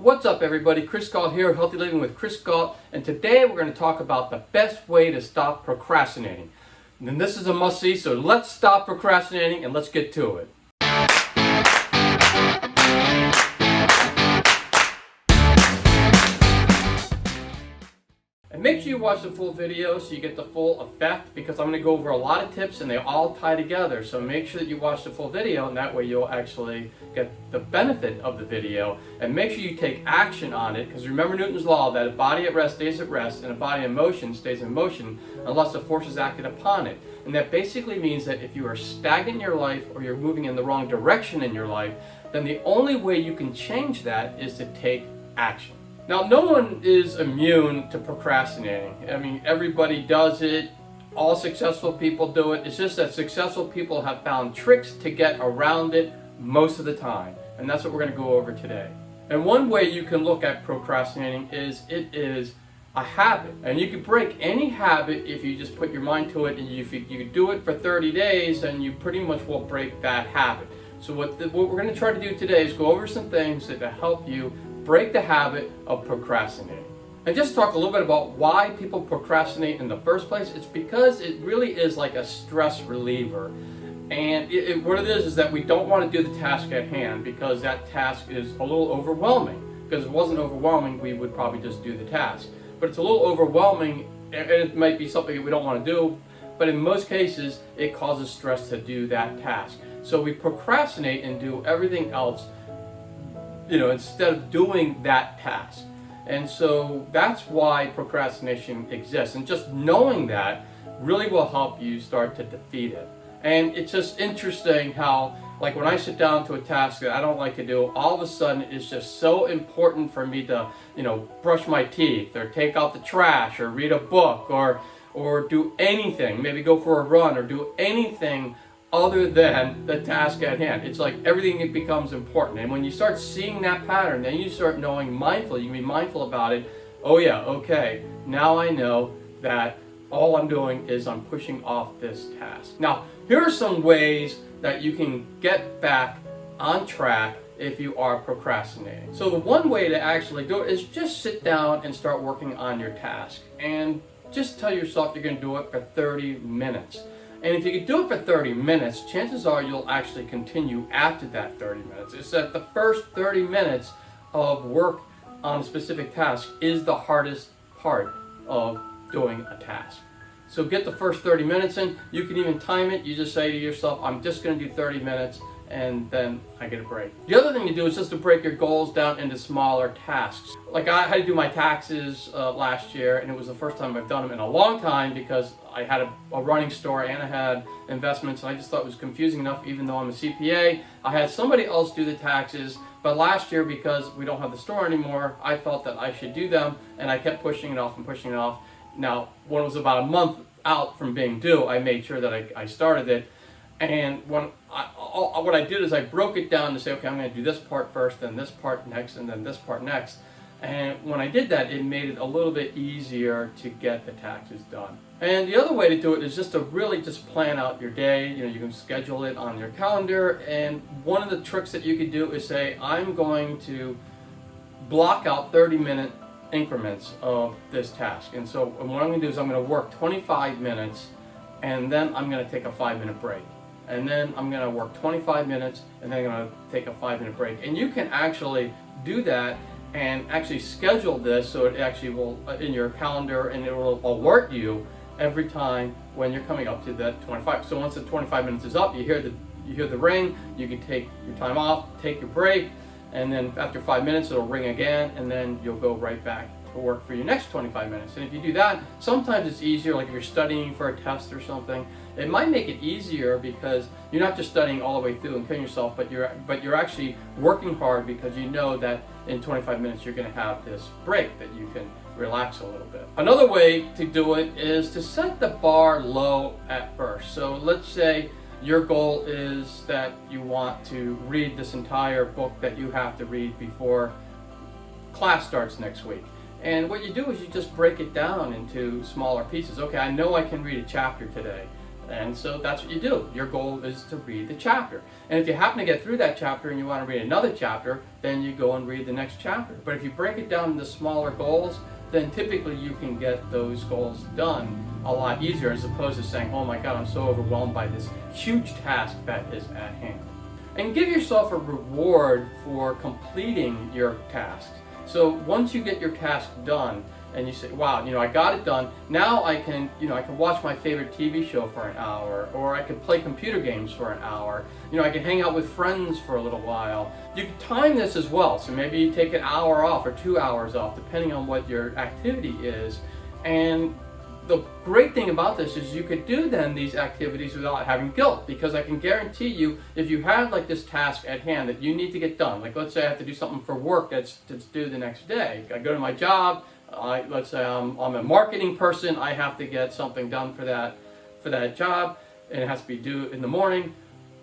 What's up everybody, Chris Gault here, Healthy Living with Chris Gault, and today we're going to talk about the best way to stop procrastinating. And this is a must-see, so let's stop procrastinating and let's get to it. And make sure you watch the full video so you get the full effect, because I'm going to go over a lot of tips and they all tie together. So make sure that you watch the full video, and that way you'll actually get the benefit of the video. And make sure you take action on it, because remember Newton's law that a body at rest stays at rest and a body in motion stays in motion unless a force is acted upon it. And that basically means that if you are stagnant in your life or you're moving in the wrong direction in your life, then the only way you can change that is to take action. Now, no one is immune to procrastinating. I mean, everybody does it. All successful people do it. It's just that successful people have found tricks to get around it most of the time. And that's what we're going to go over today. And one way you can look at procrastinating is it is a habit. And you can break any habit if you just put your mind to it. And if you do it for 30 days, then you pretty much will break that habit. So what we're going to try to do today is go over some things that help you break the habit of procrastinating. And just talk a little bit about why people procrastinate in the first place. It's because it really is like a stress reliever. And what it is that we don't want to do the task at hand because that task is a little overwhelming. Because if it wasn't overwhelming, we would probably just do the task. But it's a little overwhelming, and it might be something that we don't want to do, but in most cases, it causes stress to do that task. So we procrastinate and do everything else, instead of doing that task. And so that's why procrastination exists. And just knowing that really will help you start to defeat it. And it's just interesting how, like when I sit down to a task that I don't like to do, all of a sudden it's just so important for me to, brush my teeth or take out the trash or read a book or do anything, maybe go for a run or do anything other than the task at hand. It's like everything becomes important. And when you start seeing that pattern, then you start knowing mindful. You can be mindful about it. Oh yeah, okay, now I know that all I'm doing is I'm pushing off this task. Now, here are some ways that you can get back on track if you are procrastinating. So the one way to actually do it is just sit down and start working on your task. And just tell yourself you're going to do it for 30 minutes. And if you can do it for 30 minutes, chances are you'll actually continue after that 30 minutes. It's that the first 30 minutes of work on a specific task is the hardest part of doing a task. So get the first 30 minutes in. You can even time it. You just say to yourself, I'm just going to do 30 minutes and then I get a break. The other thing to do is just to break your goals down into smaller tasks. Like I had to do my taxes last year, and it was the first time I've done them in a long time because I had a running store and I had investments, and I just thought it was confusing enough. Even though I'm a CPA, I had somebody else do the taxes. But last year, because we don't have the store anymore, I felt that I should do them, and I kept pushing it off and pushing it off. Now, when it was about a month out from being due, I made sure that I started it. And what I did is I broke it down to say, okay, I'm going to do this part first, then this part next, and then this part next. And when I did that, it made it a little bit easier to get the taxes done. And the other way to do it is just to really just plan out your day. You can schedule it on your calendar. And one of the tricks that you could do is say, I'm going to block out 30-minute increments of this task. And so what I'm going to do is I'm going to work 25 minutes, and then I'm going to take a 5-minute break. And then I'm going to work 25 minutes, and then I'm going to take a 5-minute break. And you can actually do that and actually schedule this so it actually will in your calendar, and it will alert you every time when you're coming up to that 25. So once the 25 minutes is up, you hear the ring, you can take your time off, take your break, and then after 5 minutes it'll ring again, and then you'll go right back to work for your next 25 minutes. And if you do that, sometimes it's easier, like if you're studying for a test or something, it might make it easier because you're not just studying all the way through and killing yourself, but you're actually working hard because you know that in 25 minutes you're going to have this break that you can relax a little bit. Another way to do it is to set the bar low at first. So let's say your goal is that you want to read this entire book that you have to read before class starts next week. And what you do is you just break it down into smaller pieces. Okay, I know I can read a chapter today. And so that's what you do. Your goal is to read the chapter. And if you happen to get through that chapter and you want to read another chapter, then you go and read the next chapter. But if you break it down into smaller goals, then typically you can get those goals done a lot easier, as opposed to saying, oh my God, I'm so overwhelmed by this huge task that is at hand. And give yourself a reward for completing your tasks. So once you get your task done, and you say, wow, I got it done. Now I can watch my favorite TV show for an hour, or I can play computer games for an hour. I can hang out with friends for a little while. You can time this as well. So maybe you take an hour off or 2 hours off, depending on what your activity is. And the great thing about this is you could do then these activities without having guilt, because I can guarantee you, if you have like this task at hand that you need to get done, like let's say I have to do something for work that's due the next day. I go to my job. Let's say I'm a marketing person. I have to get something done for that job, and it has to be due in the morning.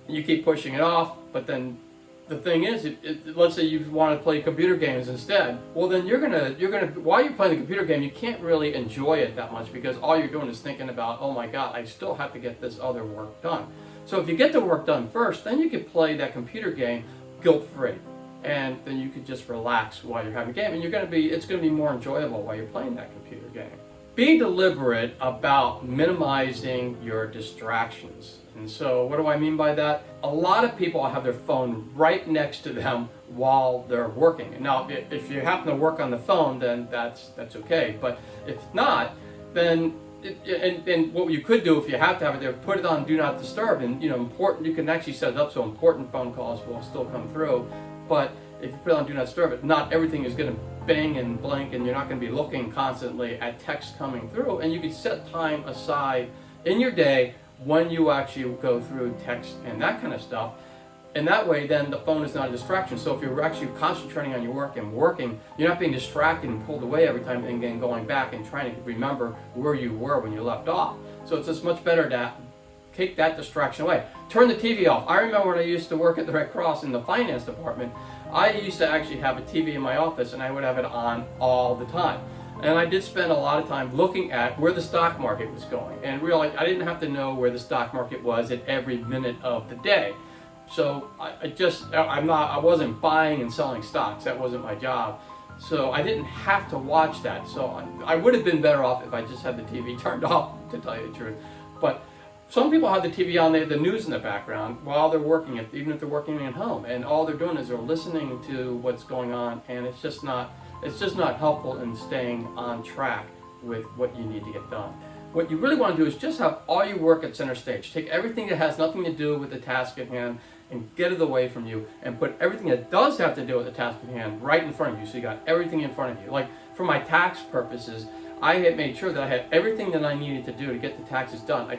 You keep pushing it off, but then the thing is, let's say you want to play computer games instead. Well, then you're gonna while you're playing the computer game, you can't really enjoy it that much, because all you're doing is thinking about, oh my God, I still have to get this other work done. So if you get the work done first, then you can play that computer game guilt-free. And then you could just relax while you're having a game, and it's going to be more enjoyable while you're playing that computer game. Be deliberate about minimizing your distractions. And so what do I mean by that? A lot of people have their phone right next to them while they're working. And now, if you happen to work on the phone, then that's okay. But if not, then and what you could do, if you have to have it there, put it on Do Not Disturb, and you can actually set it up so important phone calls will still come through. But if you put it on Do Not Disturb, not everything is going to bang and blink, and you're not going to be looking constantly at text coming through. And you can set time aside in your day when you actually go through text and that kind of stuff. And that way, then the phone is not a distraction. So if you're actually concentrating on your work and working, you're not being distracted and pulled away every time, and then going back and trying to remember where you were when you left off. So it's just much better to take that distraction away. Turn the TV off. I remember when I used to work at the Red Cross in the finance department, I used to actually have a TV in my office, and I would have it on all the time. And I did spend a lot of time looking at where the stock market was going, and realized I didn't have to know where the stock market was at every minute of the day. So I wasn't buying and selling stocks. That wasn't my job. So I didn't have to watch that. So I would have been better off if I just had the TV turned off, to tell you the truth. But some people have the TV on, they have the news in the background while they're working, even if they're working at home, and all they're doing is they're listening to what's going on, and it's just not helpful in staying on track with what you need to get done. What you really want to do is just have all your work at center stage. Take everything that has nothing to do with the task at hand and get it away from you, and put everything that does have to do with the task at hand right in front of you, so you got everything in front of you. Like for my tax purposes, I had made sure that I had everything that I needed to do to get the taxes done. I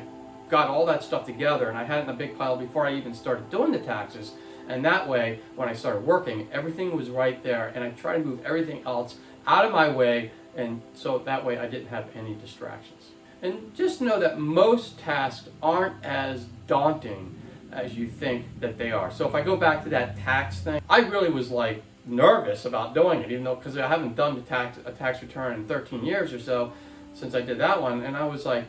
got all that stuff together, and I had it in a big pile before I even started doing the taxes. And that way, when I started working, everything was right there, and I tried to move everything else out of my way, and so that way I didn't have any distractions. And just know that most tasks aren't as daunting as you think that they are. So if I go back to that tax thing, I really was like nervous about doing it, even though, because I haven't done a tax return in 13 years or so since I did that one, and I was like,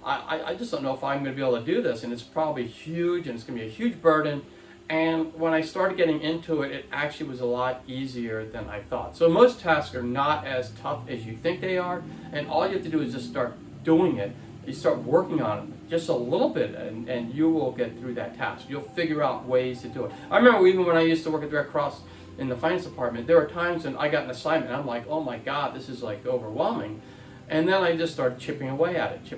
I just don't know if I'm going to be able to do this, and it's probably huge, and it's going to be a huge burden. And when I started getting into it, it actually was a lot easier than I thought. So most tasks are not as tough as you think they are, and all you have to do is just start doing it. You start working on it just a little bit, and you will get through that task. You'll figure out ways to do it. I remember even when I used to work at the Red Cross in the finance department, there were times when I got an assignment, and I'm like, oh my God, this is like overwhelming. And then I just started chipping away at it,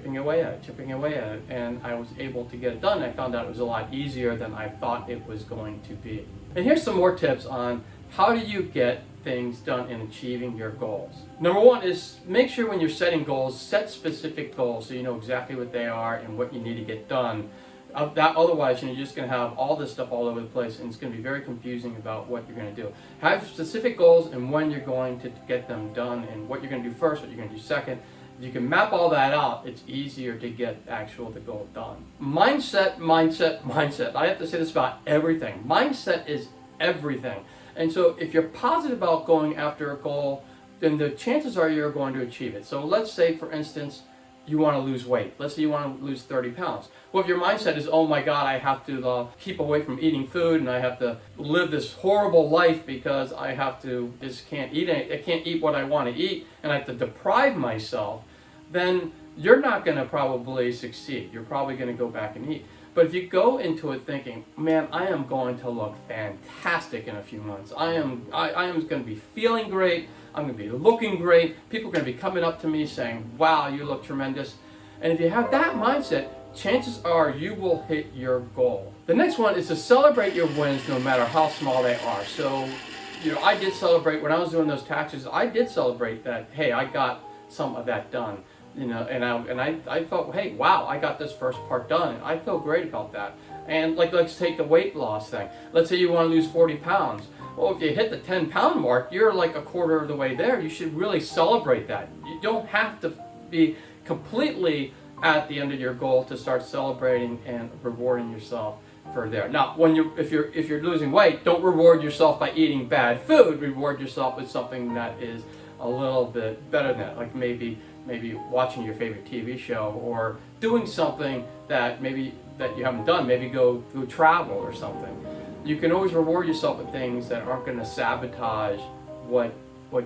and I was able to get it done. I found out it was a lot easier than I thought it was going to be. And here's some more tips on how do you get things done in achieving your goals. Number one is make sure when you're setting goals, set specific goals so you know exactly what they are and what you need to get done. Otherwise, you're just going to have all this stuff all over the place, and it's going to be very confusing about what you're going to do. Have specific goals and when you're going to get them done, and what you're going to do first, what you're going to do second. If you can map all that out, it's easier to get the goal done. Mindset. I have to say this about everything. Mindset is everything. And so if you're positive about going after a goal, then the chances are you're going to achieve it. So let's say, for instance, you want to lose weight. Let's say you want to lose 30 pounds. Well, if your mindset is, oh my God, I have to keep away from eating food and I have to live this horrible life because I have to, just can't eat I can't eat what I want to eat and I have to deprive myself, then you're not going to probably succeed. You're probably going to go back and eat. But if you go into it thinking, man, I am going to look fantastic in a few months. I am going to be feeling great. I'm going to be looking great. People are going to be coming up to me saying, wow, you look tremendous. And if you have that mindset, chances are you will hit your goal. The next one is to celebrate your wins no matter how small they are. So, I did celebrate when I was doing those taxes. I did celebrate that, hey, I got some of that done. And I felt, hey, wow, I got this first part done. And I feel great about that. And let's take the weight loss thing. Let's say you want to lose 40 pounds. Well, if you hit the 10-pound mark, you're like a quarter of the way there. You should really celebrate that. You don't have to be completely at the end of your goal to start celebrating and rewarding yourself for there. Now, if you're losing weight, don't reward yourself by eating bad food. Reward yourself with something that is a little bit better than that, like maybe watching your favorite TV show or doing something that you haven't done. Maybe go travel or something. You can always reward yourself with things that aren't going to sabotage what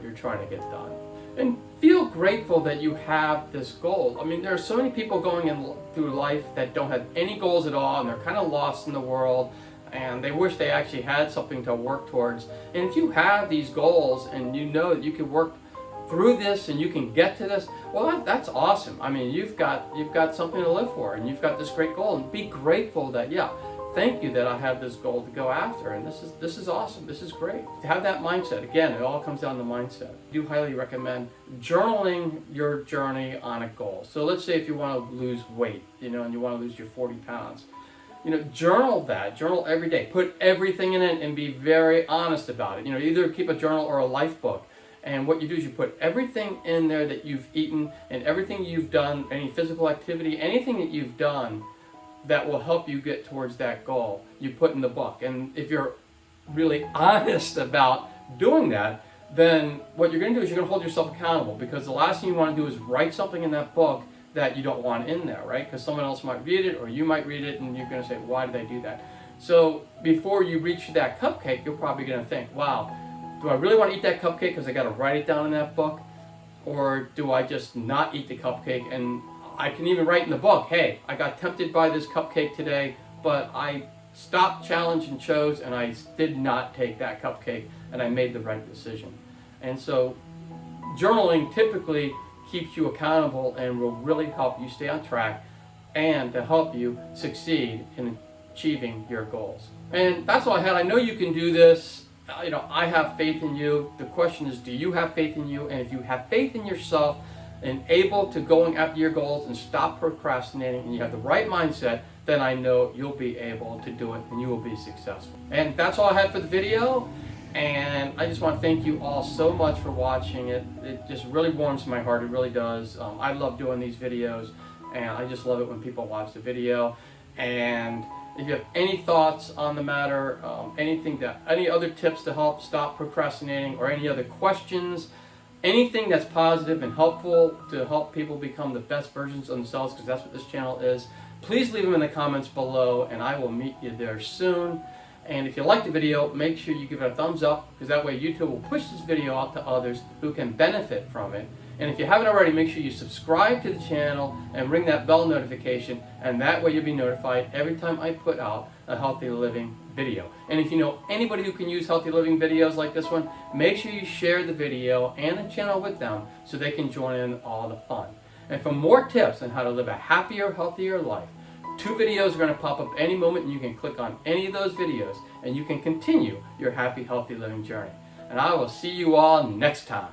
you're trying to get done. And feel grateful that you have this goal. I mean, there are so many people going through life that don't have any goals at all, and they're kind of lost in the world, and they wish they actually had something to work towards. And if you have these goals and you know that you can work through this and you can get to this, well, that's awesome. I mean, you've got something to live for, and you've got this great goal, and be grateful that, yeah, thank you that I have this goal to go after, and this is awesome. This is great. To have that mindset, again, it all comes down to mindset. I do highly recommend journaling your journey on a goal. So let's say if you want to lose weight, and you want to lose your 40 pounds, journal that. Journal every day. Put everything in it and be very honest about it. Either keep a journal or a life book. And what you do is you put everything in there that you've eaten and everything you've done, any physical activity, anything that you've done that will help you get towards that goal, you put in the book. And if you're really honest about doing that, then what you're going to do is you're going to hold yourself accountable, because the last thing you want to do is write something in that book that you don't want in there, right? Because someone else might read it or you might read it and you're going to say, why did I do that? So before you reach that cupcake, you're probably going to think, wow, do I really want to eat that cupcake because I got to write it down in that book? Or do I just not eat the cupcake? And I can even write in the book, hey, I got tempted by this cupcake today, but I stopped, challenged, and chose, and I did not take that cupcake, and I made the right decision. And so journaling typically keeps you accountable and will really help you stay on track and to help you succeed in achieving your goals. And that's all I had. I know you can do this. I have faith in you. The question is, do you have faith in you? And if you have faith in yourself and able to going after your goals and stop procrastinating, and you have the right mindset, then I know you'll be able to do it and you will be successful. And that's all I had for the video. And I just want to thank you all so much for watching it. It just really warms my heart. It really does. I love doing these videos, and I just love it when people watch the video. And if you have any thoughts on the matter, any other tips to help stop procrastinating, or any other questions, anything that's positive and helpful to help people become the best versions of themselves, because that's what this channel is, please leave them in the comments below, and I will meet you there soon. And if you like the video, make sure you give it a thumbs up, because that way YouTube will push this video out to others who can benefit from it. And if you haven't already, make sure you subscribe to the channel and ring that bell notification, and that way you'll be notified every time I put out a healthy living video. And if you know anybody who can use healthy living videos like this one, make sure you share the video and the channel with them so they can join in all the fun. And for more tips on how to live a happier, healthier life, 2 videos are going to pop up any moment, and you can click on any of those videos and you can continue your happy, healthy living journey. And I will see you all next time.